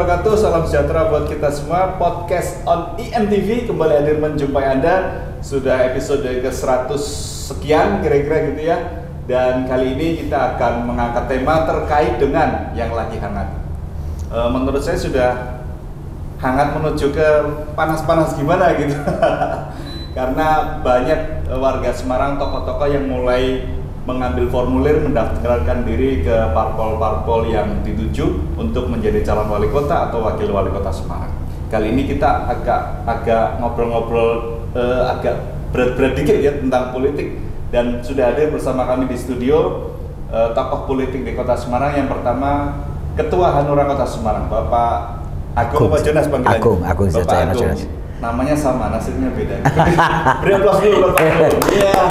wabarakatuh. Salam sejahtera buat kita semua. Podcast on IMTV kembali hadir menjumpai Anda. Sudah episode ke-100 sekian kira-kira gitu ya. Dan kali ini kita akan mengangkat tema terkait dengan yang lagi hangat. Menurut saya sudah hangat menuju ke panas-panas gimana gitu. Karena banyak warga Semarang, tokoh-tokoh yang mulai mengambil formulir mendaftarkan diri ke parpol-parpol yang dituju untuk menjadi calon wali kota atau wakil wali kota Semarang. Kali ini kita agak ngobrol-ngobrol agak berat-berat dikit ya tentang politik, dan sudah ada bersama kami di studio tokoh politik di kota Semarang. Yang pertama Ketua Hanura Kota Semarang, Bapak Agung Pak Jonas panggilannya. Agung Bapak Agung. Namanya sama, nasibnya beda. Beri aplaus dulu Bapak Agung. Iya.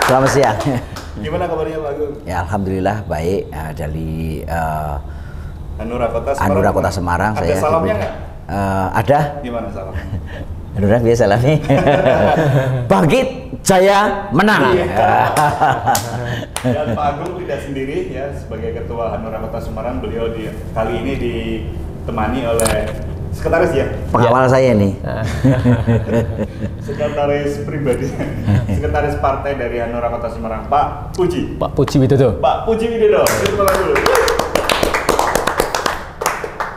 Selamat siang. Gimana kabarnya Pak Agung? Ya alhamdulillah baik. Dari Hanura Kota Semarang. Hanura Kota Semarang. Ada saya salamnya nggak? Ada. Gimana salamnya? Hanura biasa salamnya. Bangkit Jaya menang. Iya. Dan Pak Agung tidak sendiri ya sebagai Ketua Hanura Kota Semarang. Beliau kali ini ditemani oleh sekretaris ya? Pengawal saya nih. Sekretaris pribadi, sekretaris partai dari Hanura Kota Semarang, Pak Puji. Pak Puji Widodo. Pak Puji Widodo. Terima kasih dulu.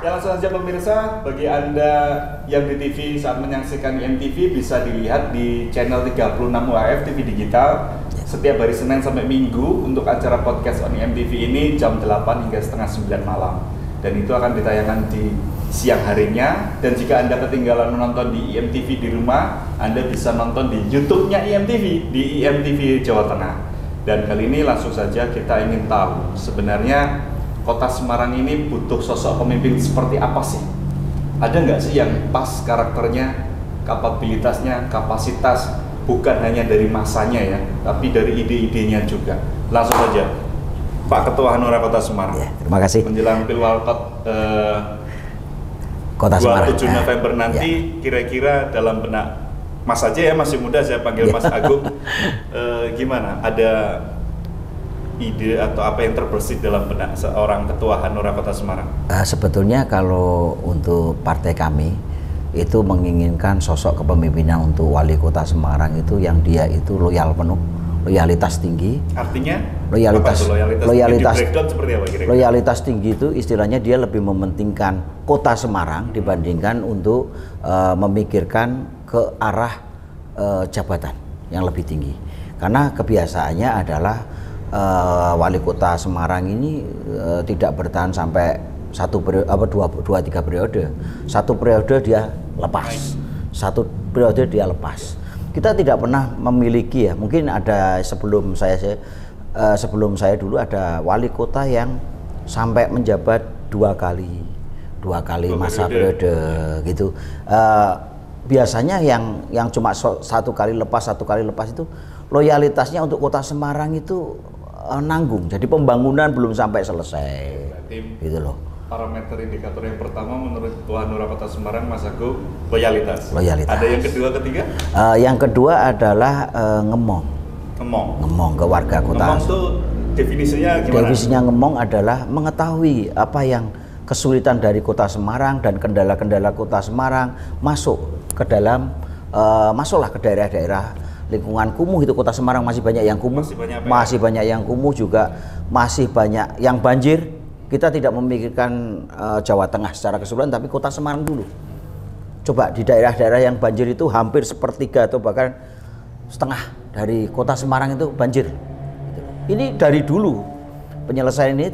Ya langsung saja pemirsa, bagi Anda yang di TV saat menyaksikan IMTV bisa dilihat di channel 36 UHF TV Digital setiap hari Senin sampai Minggu untuk acara podcast on IMTV ini jam 8 hingga setengah 9 malam. Dan itu akan ditayangkan di siang harinya, dan jika Anda ketinggalan menonton di IMTV di rumah, Anda bisa nonton di YouTube-nya IMTV di IMTV Jawa Tengah. Dan kali ini langsung saja kita ingin tahu sebenarnya Kota Semarang ini butuh sosok pemimpin seperti apa sih? Ada nggak sih yang pas karakternya, kapabilitasnya, kapasitas, bukan hanya dari masanya ya, tapi dari ide-idenya juga. Langsung saja Pak Ketua Hanura Kota Semarang. Ya, terima kasih. Menjelang Pilwalkot Kota Semarang 27 November nanti, kira-kira dalam benak Mas aja ya, masih muda saya panggil Mas Agung. Gimana? Ada ide atau apa yang terbersit dalam benak seorang Ketua Hanura Kota Semarang? Sebetulnya kalau untuk partai kami itu menginginkan sosok kepemimpinan untuk wali kota Semarang itu yang dia itu loyal penuh, loyalitas tinggi. Artinya loyalitas seperti apa kira-kira? Loyalitas tinggi itu istilahnya dia lebih mementingkan kota Semarang dibandingkan untuk memikirkan ke arah jabatan yang lebih tinggi. Karena kebiasaannya adalah wali kota Semarang ini tidak bertahan sampai dua tiga periode. Satu periode dia lepas, satu periode dia lepas. Kita tidak pernah memiliki ya, mungkin ada sebelum saya dulu ada wali kota yang sampai menjabat dua kali masa periode gitu. Biasanya yang cuma satu kali lepas itu loyalitasnya untuk kota Semarang itu nanggung, jadi pembangunan belum sampai selesai. Berarti gitu loh. Parameter indikator yang pertama menurut Ketua Hanura Kota Semarang Mas Agung, loyalitas. Loyalitas. Ada yang kedua, ketiga? Yang kedua adalah ngemong ke warga kota. Ngemong itu definisinya gimana? Definisinya ngemong adalah mengetahui apa yang kesulitan dari kota Semarang dan kendala-kendala kota Semarang, masuklah ke daerah-daerah lingkungan kumuh. Itu kota Semarang masih banyak yang kumuh, masih banyak yang kumuh juga, masih banyak yang banjir. Kita tidak memikirkan Jawa Tengah secara keseluruhan, tapi kota Semarang dulu. Coba di daerah-daerah yang banjir itu hampir sepertiga atau bahkan setengah dari kota Semarang itu banjir. Ini dari dulu penyelesaian ini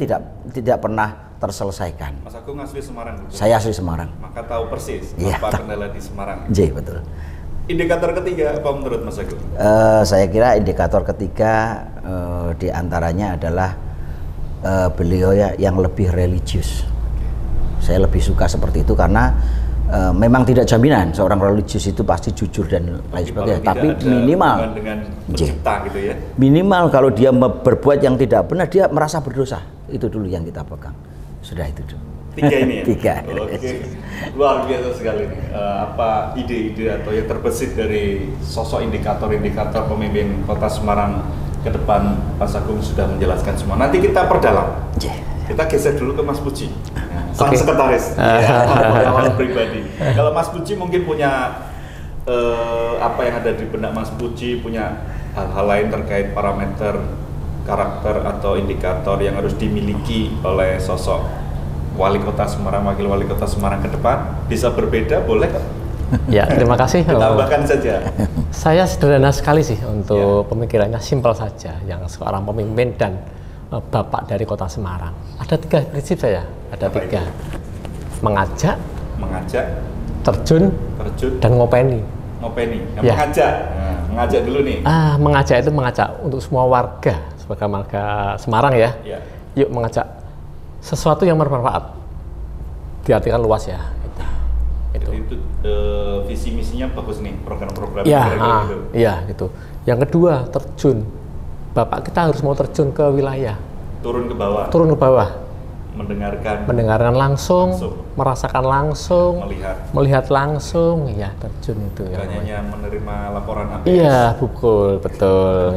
tidak pernah terselesaikan. Mas Agung asli Semarang juga? Saya asli Semarang. Maka tahu persis ya, apa kendala di Semarang. Iya betul. Indikator ketiga apa menurut Mas Agung? Saya kira indikator ketiga diantaranya adalah beliau ya yang lebih religius. Saya lebih suka seperti itu karena memang tidak jaminan seorang religius itu pasti jujur dan lain sebagainya, tapi minimal dengan pencipta gitu ya. Minimal kalau dia berbuat yang tidak benar, dia merasa berdosa. Itu dulu yang kita pegang. Sudah itu dulu. Tiga ini ya? Tiga. Oke. Luar biasa sekali nih. Apa ide-ide atau yang terbesit dari sosok indikator-indikator pemimpin Kota Semarang ke depan? Mas Agung sudah menjelaskan semua. Nanti kita perdalam. Kita geser dulu ke Mas Puji. Nah, sang sekretaris. Pengalaman pribadi. Kalau Mas Puji mungkin punya apa yang ada di benak Mas Puji, punya hal-hal lain terkait parameter karakter atau indikator yang harus dimiliki oleh sosok wali kota Semarang, wakil wali kota Semarang ke depan, bisa berbeda, boleh kan? Ya, terima kasih. Tambahkan saja. Saya sederhana sekali sih untuk pemikirannya, simpel saja. Yang seorang pemimpin dan bapak dari kota Semarang. Ada 3 prinsip saya, ada Apa 3. itu? Mengajak, terjun, dan ngopeni. Mengajak. Nah, mengajak dulu nih. Mengajak itu mengajak untuk semua warga, sebagai warga Semarang ya. Yuk mengajak sesuatu yang bermanfaat. Diartikan luas ya. Itu visi misinya bagus nih, program-program gitu. Iya gitu. Yang kedua, terjun. Bapak kita harus mau terjun ke wilayah. Turun ke bawah. Mendengarkan langsung, merasakan langsung, melihat langsung, ya terjun itu ya. Hanya menerima laporan APS. Iya, betul.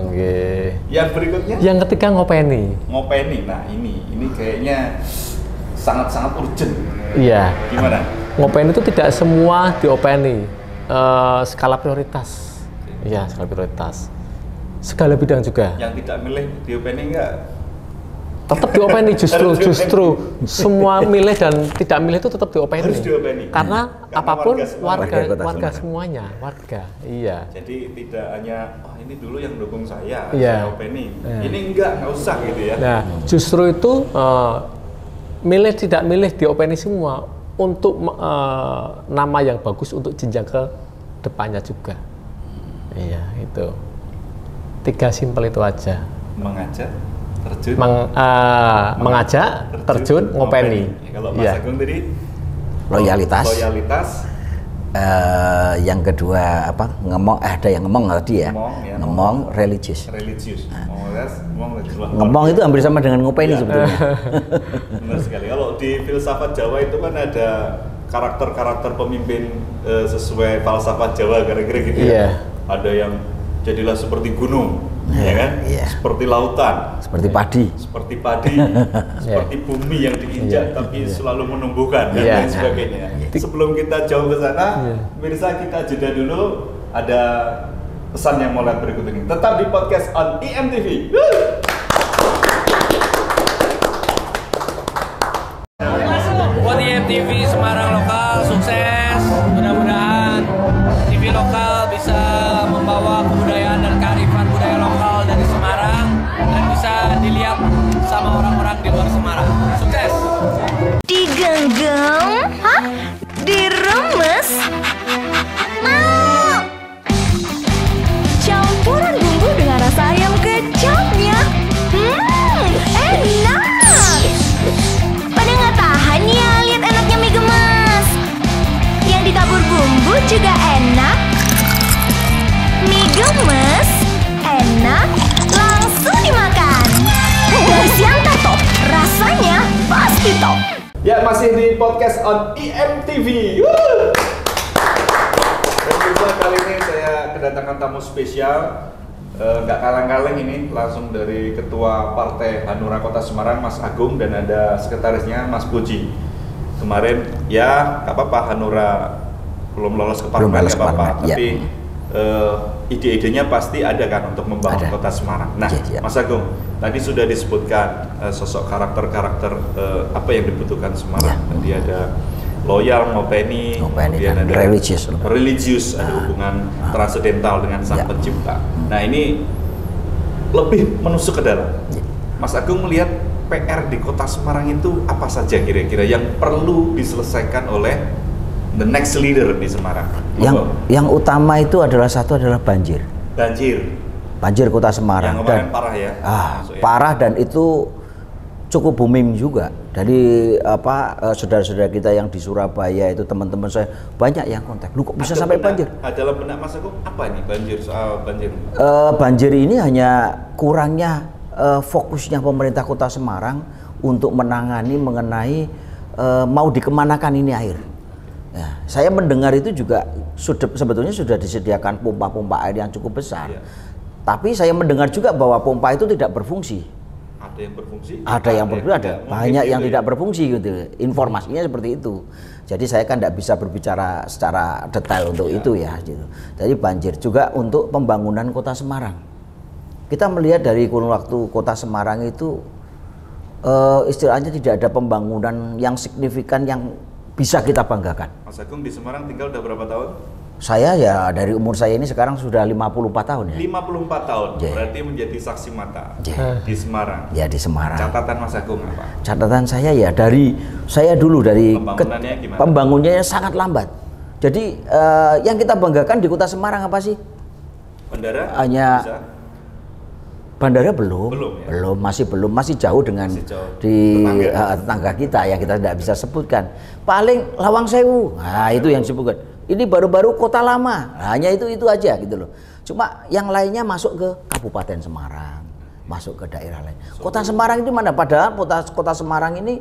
Yang berikutnya? Yang ketiga ngopeni. Nah ini kayaknya sangat-sangat urgent. Iya. Gimana? Ngopeni itu tidak semua diopeni, skala prioritas. Iya, skala prioritas. Segala bidang juga. Yang tidak milih diopeni enggak? Tetap diopeni, justru semua milih dan tidak milih itu tetap diopeni. Harus diopeni. Karena apapun warga semuanya, warga. Iya. Jadi tidak hanya ini dulu yang dukung saya, iya. Saya openi. Ini enggak usah gitu ya. Nah, justru itu milih tidak milih diopeni semua untuk nama yang bagus untuk jenjang ke depannya juga. Iya, itu. 3 simpel itu aja. Mengajak, terjun. Mengajak, terjun, ngopeni. Kalau Mas Agung tadi loyalitas. Yang kedua apa? Ada yang ngomong tadi ya. Ngomong religius. Ngomong itu hampir sama dengan ngopeni sebetulnya. Benar sekali. Kalau di filsafat Jawa itu kan ada karakter-karakter pemimpin sesuai falsafat Jawa kira-kira gitu ya. Ada yang jadilah seperti gunung, ya kan? Seperti lautan, seperti padi, seperti bumi yang diinjak tapi selalu menumbuhkan dan lain sebagainya. Sebelum kita jauh ke sana, pemirsa, kita jeda dulu. Ada pesan yang mau lihat berikut ini. Tetap di podcast on IMTV. Buat IMTV Semarang lokal sukses. Mudah-mudahan TV lokal bisa membawa kebudayaan dan kearifan budaya lokal dari Semarang dan bisa dilihat sama orang-orang di luar Semarang. Sukses. Digenggam? Hah? Diremes? Mau! Campuran bumbu dengan rasa ayam kecapnya. Enak! Pada nggak tahan ya lihat enaknya mie gemes. Yang ditabur bumbu juga enak. Mie gemes, enak, langsung dimakan. Dari Sianta Top, rasanya pasti top. Ya, masih di podcast on IMTV. Dan juga kali ini saya kedatangan tamu spesial, nggak kaleng-kaleng ini, langsung dari Ketua Partai Hanura Kota Semarang, Mas Agung, dan ada sekretarisnya, Mas Puji. Kemarin ya nggak apa-apa, Hanura belum lolos ke parlemen, nggak apa-apa, tapi ide-idenya pasti ada kan untuk membangun Kota Semarang. Nah, Mas Agung, tadi sudah disebutkan sosok karakter-karakter apa yang dibutuhkan Semarang. Tadi ada loyal, ngopeni, kemudian ada religius, ada hubungan transendental dengan Sang Pencipta. Nah, ini lebih menusuk ke dalam. Mas Agung melihat PR di Kota Semarang itu apa saja kira-kira yang perlu diselesaikan oleh the next leader di Semarang? Yang utama itu adalah banjir. Banjir Kota Semarang. Yang kemarin parah ya. Parah, dan itu cukup booming juga. Dari saudara-saudara kita yang di Surabaya itu, teman-teman saya banyak yang kontak. Lu kok bisa sampai banjir? Dalam benak Mas Agung apa ini banjir, soal banjir? Banjir ini hanya kurangnya fokusnya pemerintah Kota Semarang untuk menangani mengenai mau dikemanakan ini air. Ya, saya mendengar itu juga sebetulnya sudah disediakan pompa-pompa air yang cukup besar. Tapi saya mendengar juga bahwa pompa itu tidak berfungsi. Ada yang berfungsi? Ada yang berfungsi, ada tidak. banyak Mungkin yang gitu tidak ya. berfungsi gitu. Informasinya seperti itu. Jadi saya kan tidak bisa berbicara secara detail untuk itu ya. Gitu. Jadi banjir juga untuk pembangunan Kota Semarang. Kita melihat dari kurun waktu Kota Semarang itu istilahnya tidak ada pembangunan yang signifikan yang bisa kita banggakan. Mas Agung di Semarang tinggal udah berapa tahun? Saya ya dari umur saya ini sekarang sudah 54 tahun ya. 54 tahun, Ya. berarti menjadi saksi mata Ya. di Semarang. Ya di Semarang. Catatan Mas Agung apa? Catatan saya ya dari saya dulu dari Pembangunannya gimana? pembangunannya sangat lambat. Jadi yang kita banggakan di Kota Semarang apa sih? Bandara? Hanya bisa? bandara belum, Belum, ya? masih jauh dengan Masih jauh. di Tetangga. tetangga kita ya kita tidak bisa sebutkan. Paling Lawang Sewu, nah itu yang disebutkan. Ini baru-baru Kota Lama, nah, hanya itu aja gitu loh. Cuma yang lainnya masuk ke Kabupaten Semarang, masuk ke daerah lain. Kota Semarang itu mana? Padahal kota Semarang ini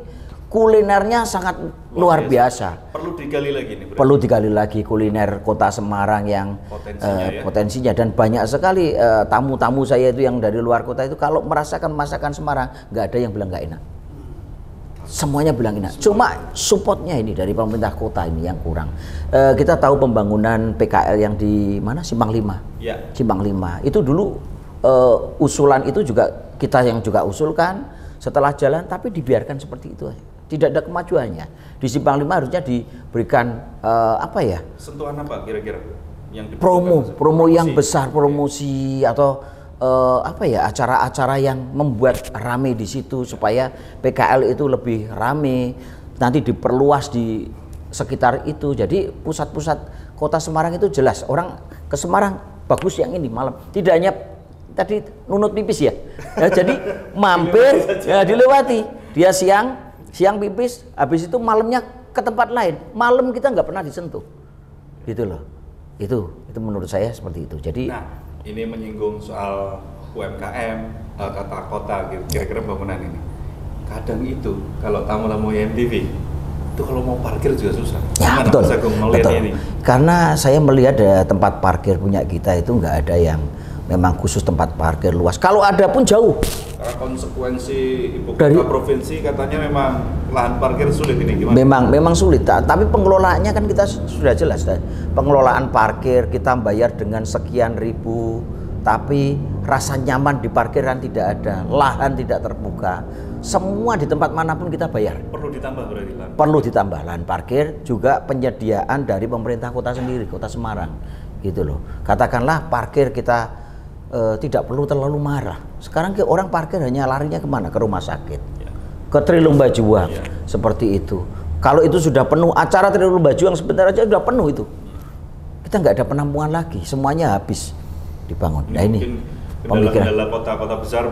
kulinernya sangat luar biasa. Perlu digali lagi nih. Perlu digali lagi kuliner Kota Semarang yang Potensinya ya. potensinya dan banyak sekali tamu-tamu saya itu yang dari luar kota itu kalau merasakan masakan Semarang nggak ada yang bilang nggak enak. Semuanya bilang enak. Cuma supportnya ini dari pemerintah kota ini yang kurang. Kita tahu pembangunan PKL yang di mana Simpang 5. Ya. Simpang 5 itu dulu usulan itu juga kita yang juga usulkan setelah jalan tapi dibiarkan seperti itu aja. Tidak ada kemajuannya. Di Simpang 5 harusnya diberikan apa ya? Sentuhan apa kira-kira yang dibutuhkan? Promo yang besar, promosi atau apa ya, acara-acara yang membuat rame di situ supaya PKL itu lebih rame, nanti diperluas di sekitar itu. Jadi pusat-pusat Kota Semarang itu jelas orang ke Semarang bagus yang ini malam. Tidak hanya tadi nunut pipis ya. Jadi mampir ya dilewati. Dia siang pipis, habis itu malamnya ke tempat lain. Malam kita nggak pernah disentuh. Gitu loh. Itu menurut saya seperti itu. Jadi Nah, ini menyinggung soal UMKM, tata kota gitu, kira-kira bangunan ini. Kadang itu kalau tamu-tamu MTV itu kalau mau parkir juga susah. ya Gimana betul, Mas Agung melihat betul. ini? Karena saya melihat tempat parkir punya kita itu nggak ada yang memang khusus tempat parkir luas. Kalau ada pun jauh. Karena konsekuensi ibu kota Dari- provinsi katanya memang lahan parkir sulit ini gimana? Memang sulit, tapi pengelolaannya kan kita sudah jelas. Pengelolaan parkir kita bayar dengan sekian ribu, tapi rasa nyaman di parkiran tidak ada, lahan tidak terbuka. Semua di tempat manapun kita bayar. Perlu ditambah berarti lahan. Perlu ditambah lahan parkir, juga penyediaan dari pemerintah kota sendiri, Kota Semarang, gitu loh. Katakanlah parkir kita tidak perlu terlalu marah. Sekarang orang parkir hanya larinya kemana? Ke rumah sakit, ke Trilumba Juang, seperti itu. Kalau itu sudah penuh, acara Trilumba Juang sebentar aja sudah penuh itu. Kita nggak ada penampungan lagi, semuanya habis dibangun. Nah ini pemikiran. Kendala kota-kota besar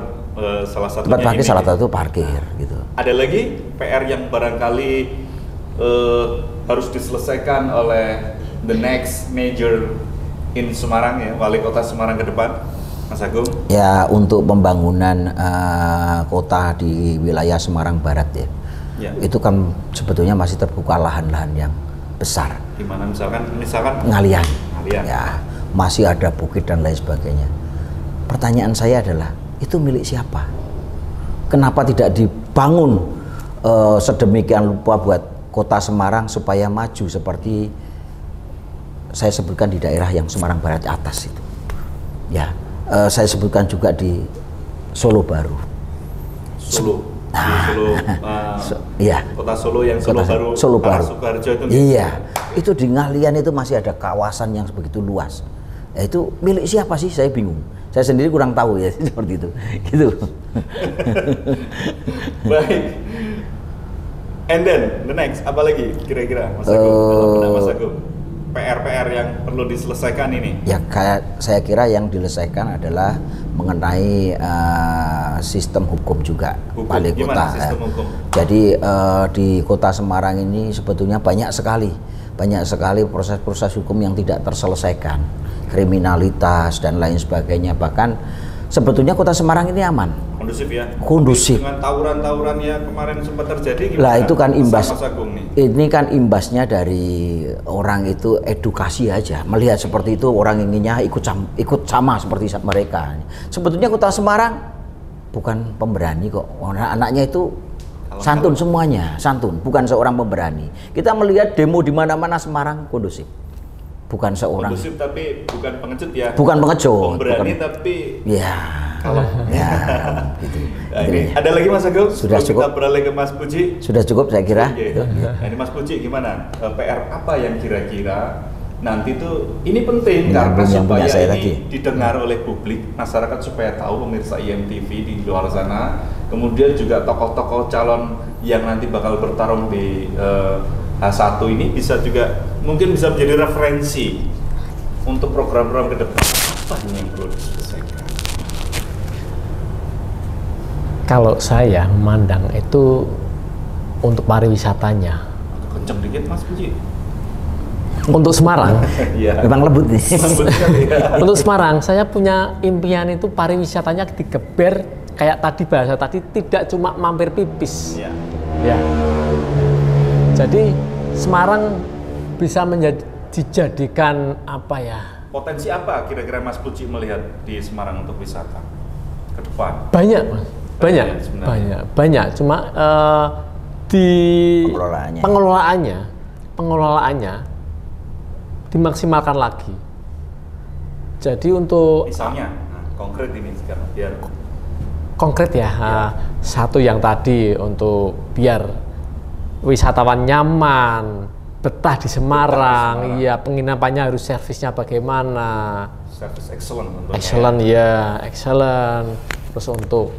salah satunya Tempat parkir ini. salah satu parkir, gitu. Ada lagi PR yang barangkali harus diselesaikan oleh the next major in Semarang ya, wali kota Semarang ke depan, Mas Agung. Ya untuk pembangunan kota di wilayah Semarang Barat ya, Ya. itu kan sebetulnya masih terbuka lahan-lahan yang besar, Gimana misalkan ngalian, Ngalian. ya masih ada bukit dan lain sebagainya. Pertanyaan saya adalah itu milik siapa? Kenapa tidak dibangun sedemikian rupa buat kota Semarang supaya maju seperti saya sebutkan di daerah yang Semarang Barat atas itu, ya. Saya sebutkan juga di Solo Baru. Solo. Di Solo, Iya. kota Solo yang Solo Kota Baru, Solo arah Baru. Sukoharjo itu. Iya, itu di Ngalian itu masih ada kawasan yang begitu luas. Ya, itu milik siapa sih? Saya bingung. Saya sendiri kurang tahu ya seperti itu. Gitu. Baik. And then the next apa lagi kira-kira Mas Agung dalam benak Mas Agung? PR-PR yang perlu diselesaikan ini. Ya kayak saya kira yang diselesaikan adalah mengenai sistem hukum juga. Hukum, Wali gimana kota. sistem hukum? Jadi di Kota Semarang ini sebetulnya banyak sekali proses-proses hukum yang tidak terselesaikan, kriminalitas dan lain sebagainya. Bahkan sebetulnya Kota Semarang ini aman. Kondusif ya. Kondusif. Dengan tawuran-tawuran yang kemarin sempat terjadi. Lah itu kan imbas. Mas Agung nih. Ini kan imbasnya dari orang itu edukasi aja. Melihat seperti itu orang inginnya ikut sama seperti mereka. Sebetulnya Kota Semarang bukan pemberani kok. Anak-anaknya itu santun semuanya, santun, bukan seorang pemberani. Kita melihat demo di mana-mana Semarang kondusif. Bukan seorang kondusif tapi bukan pengecut ya. Bukan pengecut. Pemberani bukan, tapi ya. Kalau ya gitu. Nah, ini ada lagi Mas Agung? Sudah Sebelum cukup. Kita beralih ke Mas Puji. Sudah cukup saya kira. Gitu. Nah, ini Mas Puji gimana? PR apa yang kira-kira nanti tuh ini penting karena yang supaya punya saya ini tadi didengar oleh publik, masyarakat supaya tahu pemirsa IMTV di luar sana, kemudian juga tokoh-tokoh calon yang nanti bakal bertarung di H1 ini bisa juga mungkin bisa menjadi referensi untuk program-program ke depan. Apa yang perlu diselesaikan? Kalau saya memandang itu untuk pariwisatanya. Kenceng dikit Mas Puji. Untuk Semarang, Iya. memang lembut nih. Lembut sekali ya. untuk Semarang saya punya impian itu pariwisatanya digeber kayak tadi bahasa tadi, tidak cuma mampir pipis. Iya. Ya. Jadi Semarang bisa dijadikan apa ya? Potensi apa kira-kira Mas Puji melihat di Semarang untuk wisata ke depan? Banyak, Mas. Banyak, Sebenarnya. banyak. Cuma di pengelolaannya dimaksimalkan lagi. Jadi untuk Misalnya, konkret ini sekarang biar konkret ya, satu yang tadi untuk biar wisatawan nyaman, betah di Semarang, iya penginapannya harus servisnya bagaimana? service excellent tentunya. Excellent ya, excellent. Terus untuk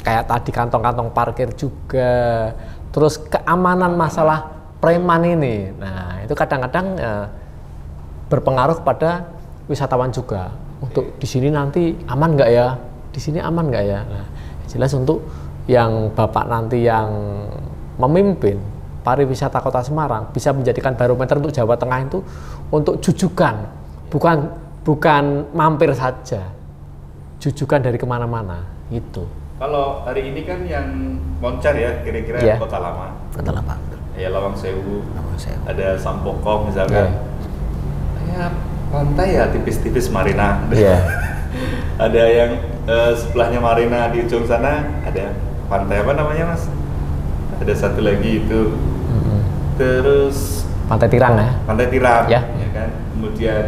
kayak tadi kantong-kantong parkir juga. Terus keamanan masalah preman ini. Nah, itu kadang-kadang berpengaruh kepada wisatawan juga. Untuk di sini nanti aman nggak ya? Di sini aman nggak ya? Nah, jelas untuk yang Bapak nanti yang memimpin pariwisata Kota Semarang bisa menjadikan barometer untuk Jawa Tengah itu untuk jujukan, bukan mampir saja, jujukan dari kemana-mana gitu. Kalau hari ini kan yang moncar ya kira-kira Iya. Kota Lama. Kota Lama. Ya Lawang Sewu, Lawang Sewu. ada Sampokong misalkan. Ya pantai ya tipis-tipis Marina. Iya. Ada yang sebelahnya Marina di ujung sana ada pantai apa namanya Mas? Ada satu lagi itu. Terus Pantai Tirang ya. Pantai Tirang, Ya. kan? Kemudian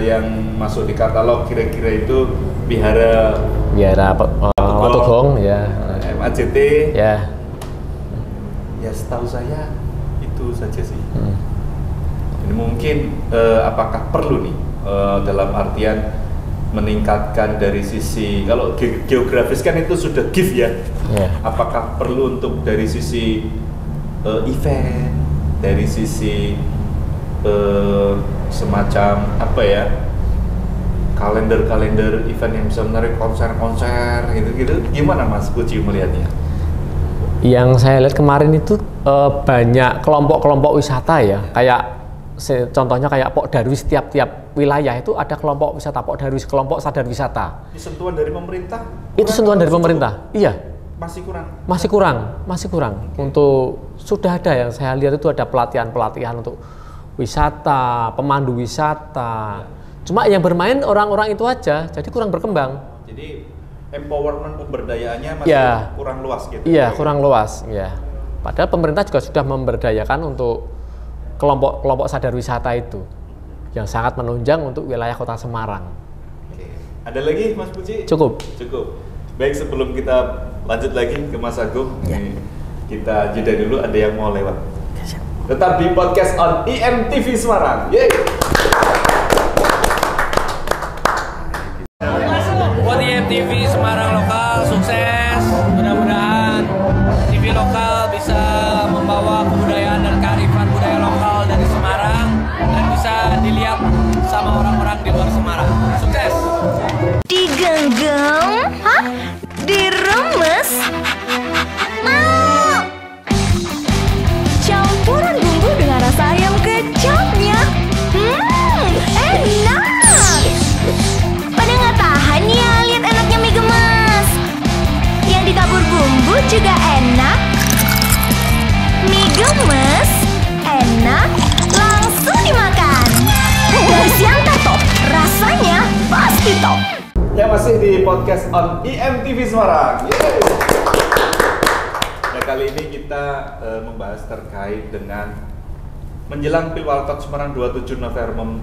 yang masuk di katalog kira-kira itu Wihara Watugong ya. MACT. Ya. Ya setahu saya itu saja sih. Ini mungkin apakah perlu nih dalam artian meningkatkan dari sisi kalau geografis kan itu sudah gift ya. Ya. Apakah perlu untuk dari sisi event, dari sisi semacam apa ya kalender event yang bisa menarik konser gitu-gitu, gimana Mas Puji melihatnya? Yang saya lihat kemarin itu banyak kelompok-kelompok wisata ya, kayak contohnya kayak Pok Darwis, tiap-tiap wilayah itu ada kelompok wisata Pok Darwis, kelompok sadar wisata. Ini sentuhan dari pemerintah? Itu sentuhan dari pemerintah, iya. Masih kurang. Untuk sudah ada yang saya lihat itu ada pelatihan untuk wisata, pemandu wisata. Cuma yang bermain orang-orang itu aja, jadi kurang berkembang. Jadi empowerment pemberdayaannya masih kurang luas gitu. Iya, kurang luas. Ya. Padahal pemerintah juga sudah memberdayakan untuk kelompok sadar wisata itu yang sangat menunjang untuk wilayah Kota Semarang. Oke. Ada lagi Mas Puji? Cukup. Baik, sebelum kita lanjut lagi ke Mas Agung, nih, kita jeda dulu, ada yang mau lewat. Tetap di podcast on IMTV Semarang. Yeay. Buat IMTV Semarang lokal sukses, mudah-mudahan TV lokal bisa membawa kebudayaan dan kearifan budaya lokal dari Semarang dan bisa dilihat sama orang-orang di luar Semarang. Sukses! Digenggam? Hah? Diremes? Mau! Campuran bumbu dengan rasa ayam kecapnya. Enak! Pada nggak tahan ya lihat enaknya mie gemes. Yang ditabur bumbu juga enak. Mie gemes, enak, langsung dimakan. Dari Siantar top, rasanya pasti top. Ya, masih di podcast on IMTV Semarang. Yeay. Nah, kali ini kita membahas terkait dengan menjelang Pilwalkot Semarang 27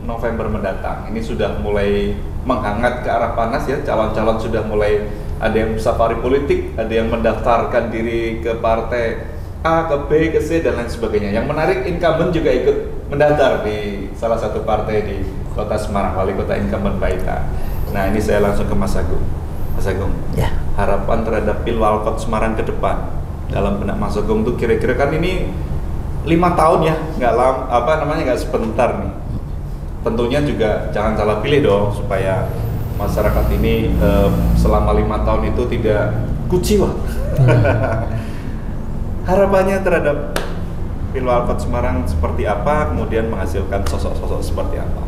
November mendatang. Ini sudah mulai menghangat ke arah panas ya. Calon-calon sudah mulai ada yang safari politik, ada yang mendaftarkan diri ke partai A, ke B, ke C, dan lain sebagainya. Yang menarik, incumbent juga ikut mendaftar di salah satu partai di Kota Semarang, wali kota incumbent Baita. Nah, ini saya langsung ke Mas Agung. Mas Agung, Ya. harapan terhadap Pilwalkot Semarang ke depan dalam benak Mas Agung tuh kira-kira kan ini 5 tahun ya, nggak sebentar nih. Tentunya juga jangan salah pilih dong supaya masyarakat ini selama 5 tahun itu tidak kuciwa. Harapannya terhadap Pilwalkot Semarang seperti apa, kemudian menghasilkan sosok-sosok seperti apa?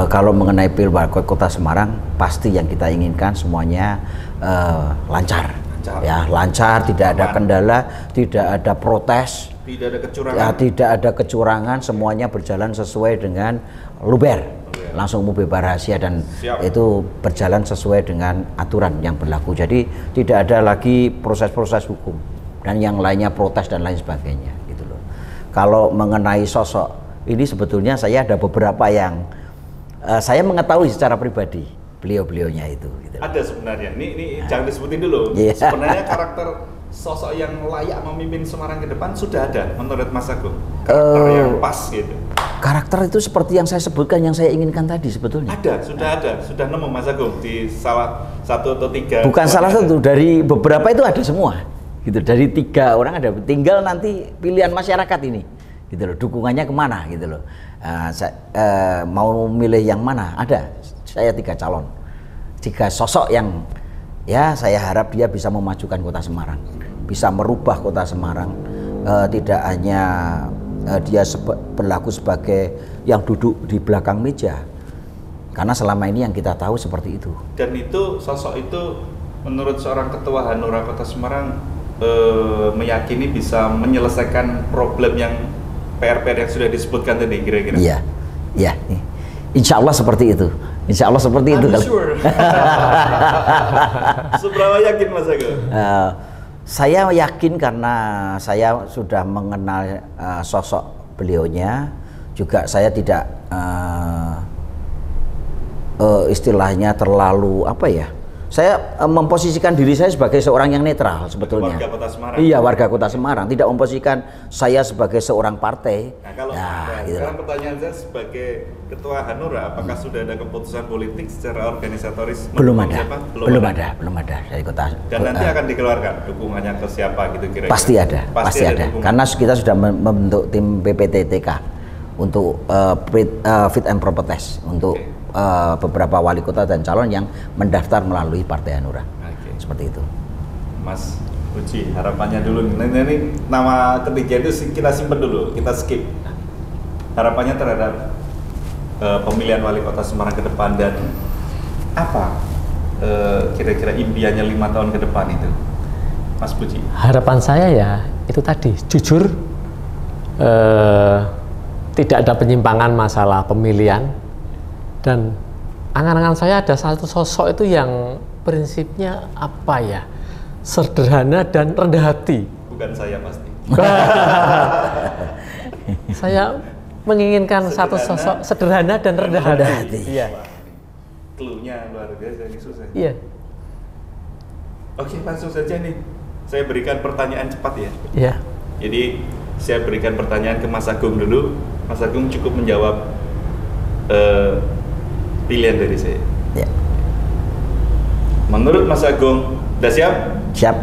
Kalau mengenai Pilwalkot Kota Semarang, pasti yang kita inginkan semuanya lancar. Ya, lancar, tidak ada kendala, tidak ada protes, tidak ada kecurangan. Ya, tidak ada kecurangan, semuanya berjalan sesuai dengan luber, langsung bebas rahasia, dan itu berjalan sesuai dengan aturan yang berlaku. Jadi tidak ada lagi proses-proses hukum dan yang lainnya, protes dan lain sebagainya, gitu loh. Kalau mengenai sosok ini, sebetulnya saya ada beberapa yang saya mengetahui secara pribadi beliau-beliaunya itu. Gitu. Ada sebenarnya. Ini jangan disebutin dulu. Yeah. Sebenarnya karakter sosok yang layak memimpin Semarang ke depan sudah ada menurut Mas Agung. Karakter yang pas gitu. Karakter itu seperti yang saya sebutkan, yang saya inginkan tadi sebetulnya. Sudah nemu Mas Agung di salah satu atau 3. Bukan salah satu, dari beberapa itu ada semua. Gitu, dari 3 orang ada. Tinggal nanti pilihan masyarakat ini. Gitu loh, dukungannya kemana gitu loh. Mau milih yang mana? Ada. Saya 3 calon, 3 sosok yang ya saya harap dia bisa memajukan Kota Semarang, bisa merubah Kota Semarang. Tidak hanya dia berlaku sebagai yang duduk di belakang meja, karena selama ini yang kita tahu seperti itu. Dan itu sosok itu menurut seorang ketua Hanura Kota Semarang meyakini bisa menyelesaikan problem yang PR-PR yang sudah disebutkan tadi kira-kira. Iya, iya. Insya Allah seperti itu. Insya Allah seperti itu. Sure. Seberapa yakin Mas Agung? Saya yakin karena saya sudah mengenal sosok beliaunya. Juga saya tidak istilahnya terlalu apa ya. Saya memposisikan diri saya sebagai seorang yang netral sebetulnya. Warga Kota Semarang. Iya, warga Kota Semarang. Tidak memposisikan saya sebagai seorang partai. Nah, kalau gitu. sekarang pertanyaan saya sebagai Ketua Hanura, apakah sudah ada keputusan politik secara organisatoris? Belum ada. Siapa? Belum ada dari Kota. Dan nanti akan dikeluarkan dukungannya ke siapa gitu kira-kira? Pasti ada. Karena kita sudah membentuk tim PPTTK untuk fit and proper test untuk beberapa wali kota dan calon yang mendaftar melalui Partai Hanura. Seperti itu. Mas Uci, harapannya dulu. Ini nama ketiga itu kita simpen dulu, kita skip. Harapannya terhadap pemilihan wali kota Semarang ke depan, dan apa kira-kira impiannya 5 tahun ke depan itu, Mas Puji? Harapan saya ya itu tadi, jujur, tidak ada penyimpangan masalah pemilihan. Dan angan-angan saya ada satu sosok itu yang prinsipnya apa ya, sederhana dan rendah hati. Bukan saya pasti. Saya menginginkan satu sosok sederhana dan rendah hati. Iya. Cluenya luar biasa, ini susah. Iya. Oke, langsung saja nih. Saya berikan pertanyaan cepat ya. Iya. Jadi saya berikan pertanyaan ke Mas Agung dulu. Mas Agung cukup menjawab pilihan dari saya. Ya. Menurut Mas Agung, udah siap? Siap.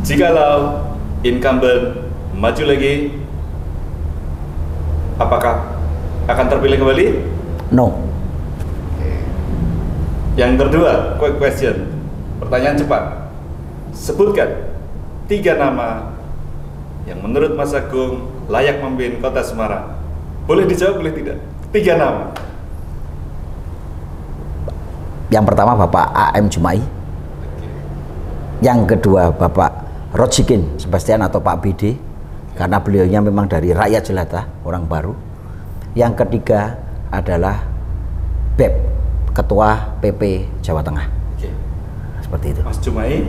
Jikalau incumbent maju lagi, apakah akan terpilih kembali? No. Yang kedua, quick question. Pertanyaan cepat. Sebutkan 3 nama yang menurut Mas Agung layak memimpin Kota Semarang. Boleh dijawab, boleh tidak. 3 nama. Yang pertama Bapak A.M. Jumai. Yang kedua Bapak Rojikin Sebastian atau Pak BD, karena beliaunya memang dari rakyat jelata, orang baru. Yang ketiga adalah BEP, Ketua PP Jawa Tengah. Oke. Seperti itu. Mas Jumai,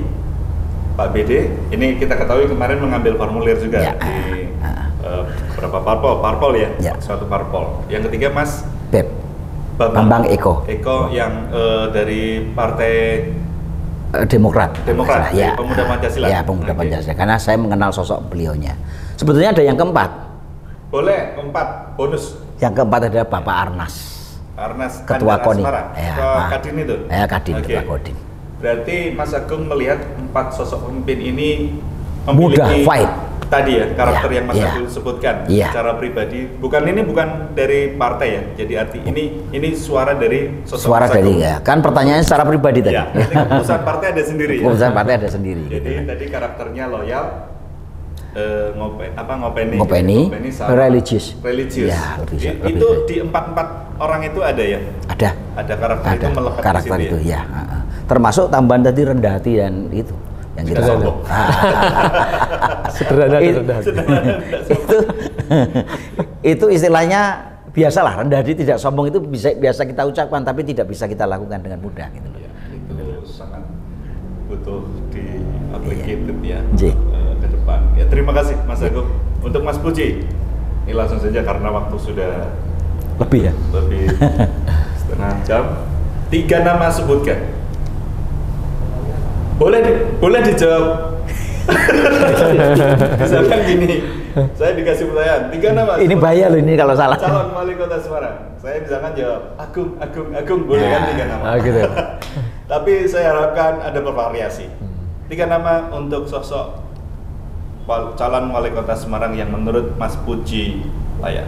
Pak BD, ini kita ketahui kemarin mengambil formulir juga Ya, di beberapa parpol ya, Ya. suatu parpol. Yang ketiga Mas BEP, Bambang Eko. Eko yang dari Partai Demokrat. Demokrat, ya, Pemuda Pancasila. Ya, Pemuda Oke. Pancasila. Karena saya mengenal sosok beliaunya. Sebetulnya ada yang keempat. Boleh, keempat, bonus. Yang keempat adalah Bapak Arnas, Arnas Ketua Andar KONI. Asmara, Ya, Ketua Pak. Kadin itu? Ya, Kadin, Oke. Ketua Kadin. Berarti Mas Agung melihat 4 sosok pemimpin ini Mudah, fight. Tadi ya, karakter Ya, yang Mas ya. Agung sebutkan Ya. secara pribadi. Bukan dari partai ya. Jadi arti ini suara dari sosok Suara Mas dari Agung. ya. Kan pertanyaannya secara pribadi tadi. Ya, nanti keputusan partai ada sendiri ya. Keputusan partai ada sendiri. Jadi tadi karakternya loyal, ngopeni sama religious. religious. Ya, lebih- Itu lebih- di 4 orang itu ada ya. Ada Karakter itu melekat di karakter situ itu ya. ya. Termasuk tambahan tadi rendah hati dan itu yang kita Tidak sombong. Sederhana dan Itu- rendah hati. itu istilahnya biasalah, rendah hati tidak sombong itu biasa kita ucapkan tapi tidak bisa kita lakukan dengan mudah gitu. Ya, itu sangat butuh di applicated ya J. ke depan. Ya, terima kasih Mas Agung. Untuk Mas Puji, ini langsung saja karena waktu sudah Lebih ya. lebih setengah jam. 3 nama sebutkan. Boleh dijawab. Misalkan gini, saya dikasih pertanyaan 3 nama. Ini bahaya loh ini kalau salah. Calon wali kota Semarang. Saya misalkan jawab Agung, boleh kan 3 nama. Gitu. Tapi saya harapkan ada bervariasi. 3 nama untuk sosok calon wali kota Semarang yang menurut Mas Puji layak.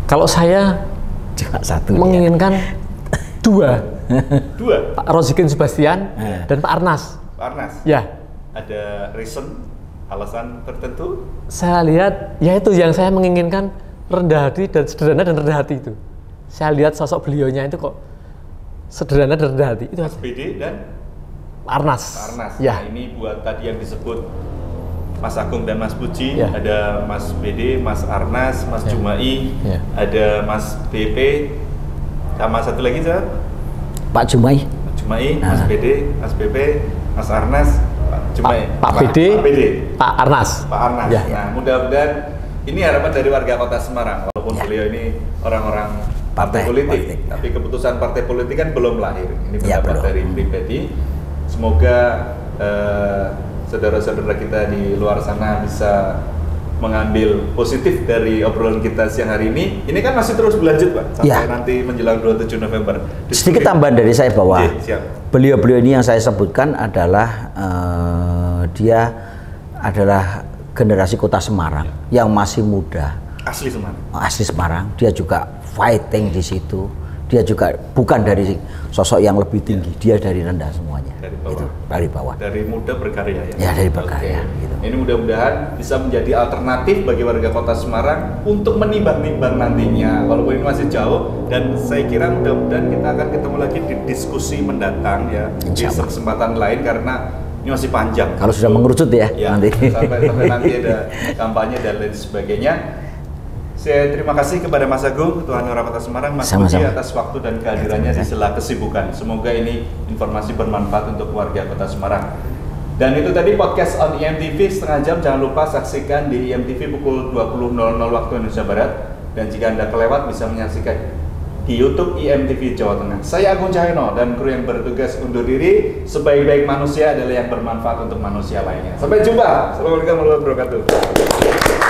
Kalau saya Cuma satu. ya. menginginkan 2, 2, Pak Rozikin Sebastian Eh. dan Pak Arnas. Pak Arnas. Ya, Ada reason, alasan tertentu? saya lihat ya itu yang saya menginginkan, rendah hati dan sederhana dan rendah hati itu. Saya lihat sosok beliaunya itu kok sederhana dan rendah hati. Itu Mas BD dan Pak Arnas. Pak Arnas. Ya. Nah, ini buat tadi yang disebut Mas Agung dan Mas Puji, Ya. ada Mas BD, Mas Arnas, Mas Ya. Jumai, Ya. ada Mas BP, sama satu lagi saya, Pak Jumai. Mas Jumai, Mas BD, Mas BP, Mas Arnas, Pak Jumai, Pak BD, Pak BD, Pak Arnas. Pak Arnas. Ya. Nah, mudah-mudahan ini harapan dari warga Kota Semarang, walaupun Ya. beliau ini orang-orang partai politik, politik. tapi keputusan partai politik kan belum lahir. Ini Ya, pendapat belum. dari pribadi. Semoga saudara-saudara kita di luar sana bisa mengambil positif dari obrolan kita siang hari ini. Ini kan masih terus berlanjut, Pak, sampai Ya. nanti menjelang 27 November. Sedikit tambahan dari saya bahwa Oke, siap. beliau-beliau ini yang saya sebutkan adalah dia adalah generasi kota Semarang yang masih muda, Asli Semarang. asli Semarang. Dia juga fighting di situ. Dia juga bukan dari sosok yang lebih tinggi, dia dari rendah semuanya. Dari bawah. Itu, dari bawah. Dari muda berkarya ya. Ya, dari berkarya, Oke. gitu. Ini mudah-mudahan bisa menjadi alternatif bagi warga Kota Semarang untuk menimbang-nimbang nantinya. Walaupun ini masih jauh, dan saya kira mudah-mudahan kita akan ketemu lagi di diskusi mendatang ya, di Insya Allah. kesempatan lain karena ini masih panjang. Kalau sudah mengerucut ya, Ya, nanti. sampai nanti ada kampanye dan lain sebagainya. Saya terima kasih kepada Mas Agung, Ketua Hanura Kota Semarang, Mas Puji Sama-sama. atas waktu dan kehadirannya di sela kesibukan. Semoga ini informasi bermanfaat untuk warga Kota Semarang. Dan itu tadi podcast on IMTV setengah jam. Jangan lupa saksikan di IMTV pukul 20.00 waktu Indonesia Barat. Dan jika Anda kelewat bisa menyaksikan di YouTube IMTV Jawa Tengah. Saya Agung Cahyono dan kru yang bertugas undur diri. Sebaik-baik manusia adalah yang bermanfaat untuk manusia lainnya. Sampai jumpa. Assalamualaikum warahmatullahi wabarakatuh.